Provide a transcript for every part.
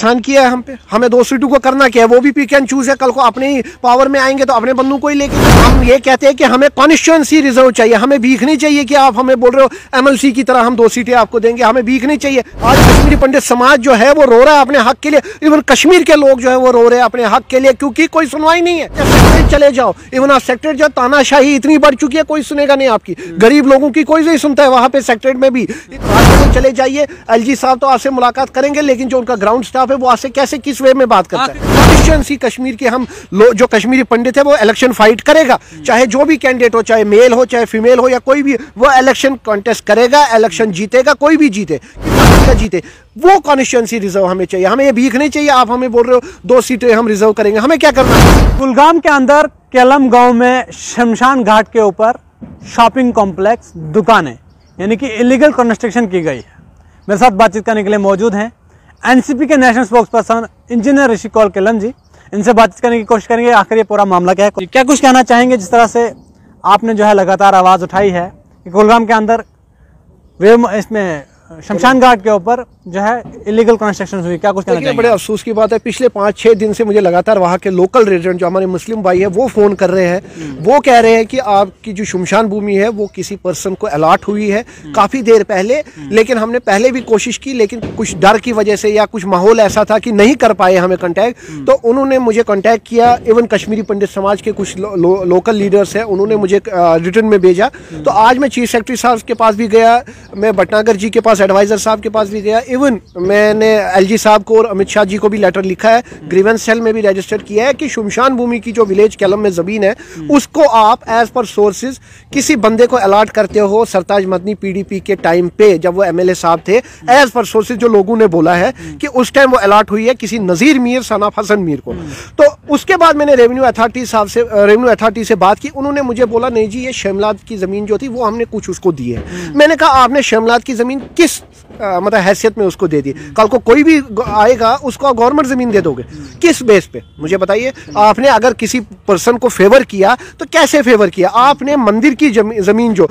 एहसान किया है हम पे, हमें 2 सीटों को करना क्या है, वो भी पिक एंड चूज है। कल को अपने ही पावर में आएंगे तो अपने बंदों को ही लेके हम ये कहते हैं कि हमें कॉन्स्टिट्यूएंसी रिजर्व चाहिए। हमें भीख नहीं चाहिए कि आप हमें बोल रहे हो MLC की तरह हम 2 सीटें आपको देंगे, हमें भीख नहीं चाहिए। आज कश्मीरी पंडित समाज जो है वो रो रहा है अपने हक के लिए, इवन कश्मीर के लोग जो है वो रो रहे हैं अपने हक के लिए, क्योंकि कोई सुनवाई नहीं है। चले जाओ, इवन आप सेक्रेटरी जो तानाशाही इतनी बढ़ चुकी है, कोई सुनेगा नहीं आपकी, गरीब लोगों की कोई नहीं सुनता है वहां पे सेक्रेटरी में भी। चले जाइए, LG साहब तो आपसे मुलाकात करेंगे, लेकिन जो उनका ग्राउंड स्टाफ है वो आपसे कैसे किस वे में बात करता है। कॉन्स्टिट्यूएंसी कश्मीर के हम जो कश्मीरी पंडित है वो इलेक्शन फाइट करेगा, चाहे जो भी कैंडिडेट हो, चाहे मेल हो चाहे फीमेल हो या कोई भी, वो इलेक्शन कॉन्टेस्ट करेगा, इलेक्शन जीतेगा, कोई भी जीते जीते। वो कॉन्स्टिट्यूएंसी रिजर्व हमें चाहिए, हमें ये भीख नहीं चाहिए। आप हमें बोल रहे हो 2 सीटें हम रिजर्व करेंगे, हमें क्या करना है। कुलगाम के अंदर केलम गांव में शमशान घाट के ऊपर शॉपिंग कॉम्प्लेक्स, दुकानें यानी कि इलीगल कंस्ट्रक्शन की गई है। मेरे साथ बातचीत करने के लिए मौजूद हैं NCP के नेशनल स्पोक्स पर्सन इंजीनियर ऋषि कौल केलम जी। इनसे बातचीत करने की कोशिश करेंगे आखिर ये पूरा मामला क्या है, क्या कुछ कहना चाहेंगे। जिस तरह से आपने जो है लगातार आवाज़ उठाई है कि कुलगाम के अंदर इसमें शमशान घाट के ऊपर जो है इलीगल कंस्ट्रक्शन हुई, क्या कुछ कहना चाहिए। बड़े अफसोस की बात है, पिछले 5-6 दिन से मुझे लगातार वहाँ के लोकल रेजिडेंट जो हमारे मुस्लिम भाई है वो फोन कर रहे हैं। वो कह रहे हैं कि आपकी जो शमशान भूमि है वो किसी पर्सन को अलॉट हुई है काफी देर पहले, लेकिन हमने पहले भी कोशिश की, लेकिन कुछ डर की वजह से या कुछ माहौल ऐसा था कि नहीं कर पाए हमें कांटेक्ट। तो उन्होंने मुझे कांटेक्ट किया, इवन कश्मीरी पंडित समाज के कुछ लोकल लीडर्स हैं, उन्होंने मुझे रिटर्न में भेजा। तो आज मैं चीफ सेक्रेटरी साहब के पास भी गया, मैं भटनागर जी के पास एडवाइजर साहब के पास भी गया, इवन मैंने LG साहब को और अमित शाह जी को भी लेटर लिखा है, ग्रीवेंस सेल में भी रजिस्टर किया है कि शमशान भूमि की जो विलेज केलम में जमीन है उसको आप एज पर सोर्सेज किसी बंदे को अलॉट करते हो। सरताज मदनी PDP के टाइम पे जब वो MLA साहब थे, एज पर सोर्सेज जो लोगों ने बोला है कि उस टाइम वो अलॉट हुई है किसी नजीर मीर सनाफ हसन मीर को। तो उसके बाद मैंने रेवेन्यू अथॉरिटी से बात की, उन्होंने मुझे बोला नहीं जी ये शमलात की जमीन जो थी वो हमने कुछ उसको दी है। मैंने कहा आपने शमलात की जमीन किस मतलब हैसियत में उसको दे दी, कल को कोई भी आएगा उसको गवर्नमेंट जमीन दे दोगे किस बेस पे, मुझे बताइए। आपने अगर किसी पर्सन को फेवर किया तो कैसे फेवर किया। आपने मंदिर की जमीन जो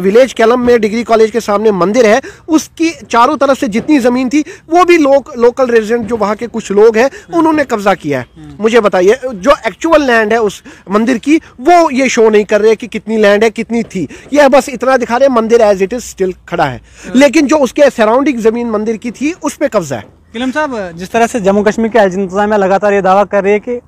विलेज केलम में डिग्री कॉलेज के सामने मंदिर है उसकी चारों तरफ से जितनी जमीन थी वो भी लोकल रेजिडेंट जो वहां के कुछ लोग हैं उन्होंने कब्जा किया है। मुझे बताइए जो एक्चुअल लैंड है उस मंदिर की वो ये शो नहीं कर रहे कि कितनी लैंड है कितनी थी, यह बस इतना दिखा रहे मंदिर एज इट इज स्टिल खड़ा है, लेकिन जो उसके सराउंडिंग जमीन मंदिर की थी उस पे कब्जा है। केलम साहब, जिस तरह से जम्मू कश्मीर के LG इंतजामिया लगातार ये दावा कर रही है कि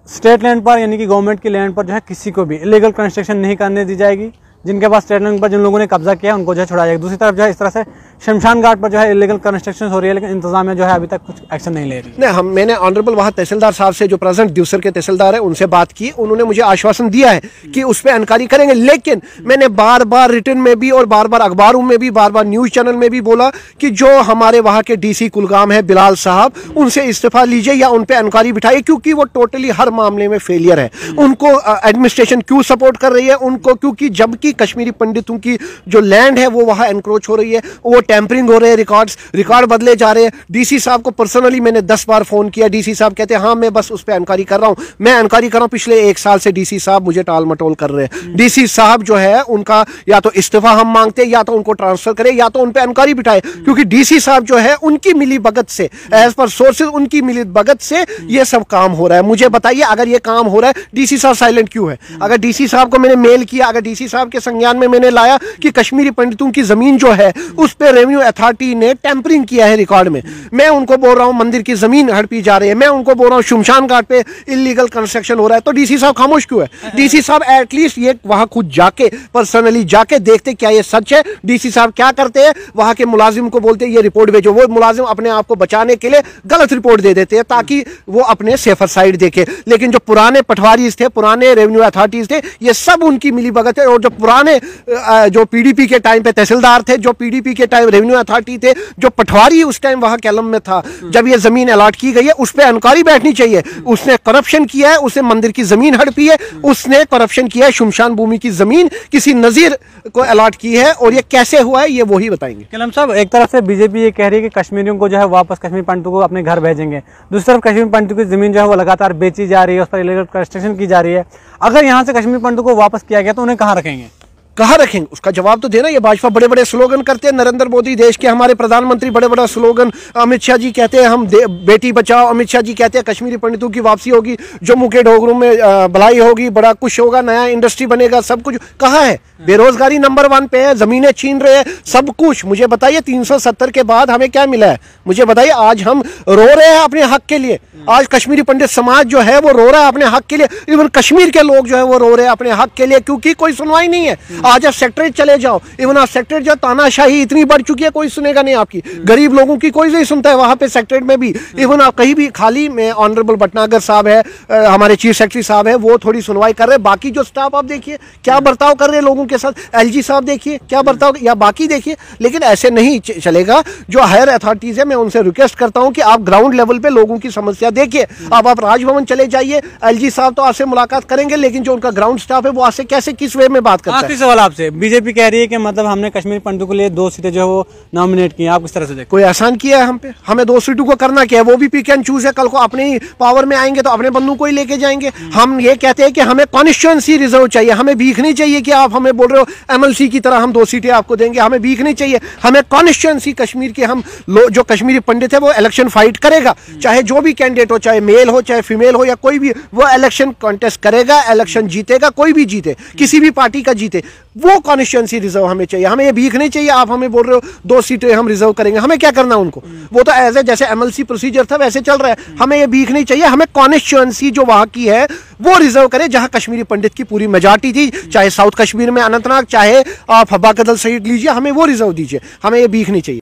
स्टेट लैंड पर यानी कि गवर्नमेंट की लैंड पर जो है किसी को भी इलीगल कंस्ट्रक्शन नहीं करने दी जाएगी, जिनके पास स्टेट लैंड पर जिन लोगों ने कब्जा किया उनको जो है छुड़ाया जाएगा। दूसरी तरफ जो है इस तरह से शमशान घाट पर जो है इलीगल कंस्ट्रक्शन हो रही है, लेकिन इंतजामिया जो है अभी तक कुछ एक्शन नहीं ले रही। नहीं, मैंने ऑनरेबल वहाँ तहसीलदार साहब से जो प्रेजेंट दिवसर के तहसीलदार है उनसे बात की, उन्होंने मुझे आश्वासन दिया है कि उस पर इंक्वायरी करेंगे, लेकिन मैंने बार बार रिटर्न में भी और बार बार अखबारों में भी बार बार न्यूज चैनल में भी बोला कि जो हमारे वहाँ के DC कुलगाम है बिलाल साहब, उनसे इस्तीफा लीजिए या उन पर इंक्वायरी बिठाइए, क्योंकि वो टोटली हर मामले में फेलियर है। उनको एडमिनिस्ट्रेशन क्यों सपोर्ट कर रही है उनको, क्योंकि जबकि कश्मीरी पंडितों की जो लैंड है वो वहाँ एनक्रोच हो रही है, वो टेम्परिंग हो रहे हैं, रिकॉर्ड बदले जा रहे हैं। DC साहब को पर्सनली मैंने 10 बार फोन किया, DC साहब कहते हैं हाँ मैं बस उस पर इंक्वायरी कर रहा हूँ, मैं इंक्वायरी कर रहा हूँ। पिछले 1 साल से DC साहब मुझे टाल मटोल कर रहे हैं। DC साहब जो है उनका या तो इस्तीफा हम मांगते या तो उनको ट्रांसफर करें या तो उन पर इंक्वायरी बिठाए, क्योंकि DC साहब जो है उनकी मिली भगत से, एज पर सोर्सेज उनकी मिली भगत से ये सब काम हो रहा है। मुझे बताइए अगर ये काम हो रहा है DC साहब साइलेंट क्यों है। अगर DC साहब को मैंने मेल किया, अगर DC साहब के संज्ञान में मैंने लाया कि कश्मीरी पंडितों की जमीन जो है उस पर रेवेन्यू अथॉरिटी ने टेम्परिंग किया है रिकॉर्ड में, मैं उनको बोल रहा हूं मंदिर की जमीन हड़पी जा रही है, मैं उनको बोल रहा हूं शमशान घाट पे इलीगल कंस्ट्रक्शन हो रहा है, तो DC साहब खामोश क्यों है। DC साहब एटलीस्ट ये वहां खुद जाके पर्सनली जाके देखते क्या ये सच है। DC साहब क्या करते हैं, वहां के मुलाजिम को बोलते हैं ये रिपोर्ट भेजो, वो मुलाजिम अपने आप को बचाने के लिए गलत रिपोर्ट दे देते हैं ताकि वो अपने सेफर साइड देखे। लेकिन जो पुराने पटवारीज थे, पुराने रेवेन्यू अथॉरिटीज थे, ये सब उनकी मिली भगत है। और जो पुराने जो PDP के टाइम पे तहसीलदार थे, जो PDP के टाइम रेवेन्यू अथॉरिटी थे, जो पटवारी उस टाइम वहां केलम में था, जब ये जमीन अलॉट की गई है उस पर इंक्वायरी बैठनी चाहिए। उसने करप्शन किया है, उसने मंदिर की जमीन हड़पी है, उसने करप्शन किया है, शमशान भूमि की जमीन किसी नजीर को अलॉट की है, और ये कैसे हुआ है ये वही बताएंगे। केलम साहब, एक तरफ से बीजेपी ये कह रही है कि कश्मीरियों को जो है वापस कश्मीर पंडितों को अपने घर भेजेंगे, दूसरी तरफ कश्मीर पंडितों की जमीन जो है वो लगातार बेची जा रही है, उस पर इलीगल कंस्ट्रक्शन की जा रही है। अगर यहाँ से कश्मीर पंडितों को वापस किया गया तो उन्हें कहाँ रखेंगे। कहाँ रखेंगे, उसका जवाब तो देना। ये भाजपा बड़े बड़े स्लोगन करते हैं, नरेंद्र मोदी देश के हमारे प्रधानमंत्री बड़े बड़ा स्लोगन, अमित शाह जी कहते हैं हम बेटी बचाओ, अमित शाह जी कहते हैं कश्मीरी पंडितों की वापसी होगी, जम्मू के डोगरों में भलाई होगी, बड़ा कुछ होगा, नया इंडस्ट्री बनेगा, सब कुछ कहाँ है? बेरोजगारी नंबर 1 पे है, जमीनें छीन रहे हैं, सब कुछ। मुझे बताइए 370 के बाद हमें क्या मिला है? मुझे बताइए। आज हम रो रहे हैं अपने हक के लिए, आज कश्मीरी पंडित समाज जो है वो रो रहा है अपने हक के लिए, इवन कश्मीर के लोग जो है वो रो रहे हैं अपने हक के लिए, क्योंकि कोई सुनवाई नहीं है। आज आप सेक्रेटरी चले जाओ, इवन आप सेक्रेटरी जो तानाशाही इतनी बढ़ चुकी है, कोई सुनेगा नहीं आपकी, गरीब लोगों की कोई नहीं सुनता है वहां पे सेक्रेटरी में भी। इवन आप कहीं भी खाली में ऑनरेबल भटनागर साहब है, हमारे चीफ सेक्रेटरी साहब है, वो थोड़ी सुनवाई कर रहे हैं। बाकी जो स्टाफ आप देखिए क्या बर्ताव कर रहे हैं लोगों के साथ, एलजी साहब देखिए क्या बर्ताव, या बाकी देखिए। लेकिन ऐसे नहीं चलेगा। जो हायर अथॉरिटीज है मैं उनसे रिक्वेस्ट करता हूं कि आप ग्राउंड लेवल पे लोगों की समस्या देखिए। अब आप राजभवन चले जाइए, एलजी साहब तो आपसे मुलाकात करेंगे, लेकिन जो उनका ग्राउंड स्टाफ है वो आपसे कैसे किस वे में बात करता है? आखिरी सवाल आपसे, बीजेपी कह रही है कि मतलब हमने कश्मीरी पंडितों के लिए 2 सीटें जो है वो नॉमिनेट की, आप किस तरह से देखते? कोई एहसान किया है हम पे? हमें 2 सीटों को करना क्या है? वो भी पिक एंड चूज है, कल को अपने ही पावर में आएंगे तो अपने बंदों को ही लेके जाएंगे। हम ये कहते हैं कि हमें कॉन्स्टिट्यूएंसी रिजर्व चाहिए, हमें भीख नहीं चाहिए कि आप हमें बोल रहे हो एमएलसी की तरह हम 2 सीटें आपको देंगे, हमें भीख नहीं चाहिए, हमें कॉन्स्टिट्यूएंसी कश्मीर के हम जो कश्मीरी पंडित है वो इलेक्शन फाइट करेगा, चाहे जो भी कैंडिडेट हो, चाहे मेल हो चाहे फीमेल हो या कोई भी, वो इलेक्शन कॉन्टेस्ट करेगा, इलेक्शन जीतेगा, कोई भी जीते, किसी भी पार्टी का जीते, वो कॉन्स्टिट्यूएंसी रिजर्व हमें चाहिए। हमें ये भीख नहीं चाहिए आप हमें बोल रहे हो 2 सीटें हम रिजर्व करेंगे, हमें क्या करना उनको? वो तो एज ए जैसे एमएलसी प्रोसीजर था वैसे चल रहा है। हमें ये भीख नहीं चाहिए, हमें कॉन्स्टिट्यूएंसी जो वहां की है वो रिजर्व करे, जहां कश्मीरी पंडित की पूरी मेजॉरिटी थी, चाहे साउथ कश्मीर में अनंतनाग, चाहे आप हब्बा कदल सईद लीजिए, हमें वो रिजर्व दीजिए, हमें ये भीख नहीं चाहिए।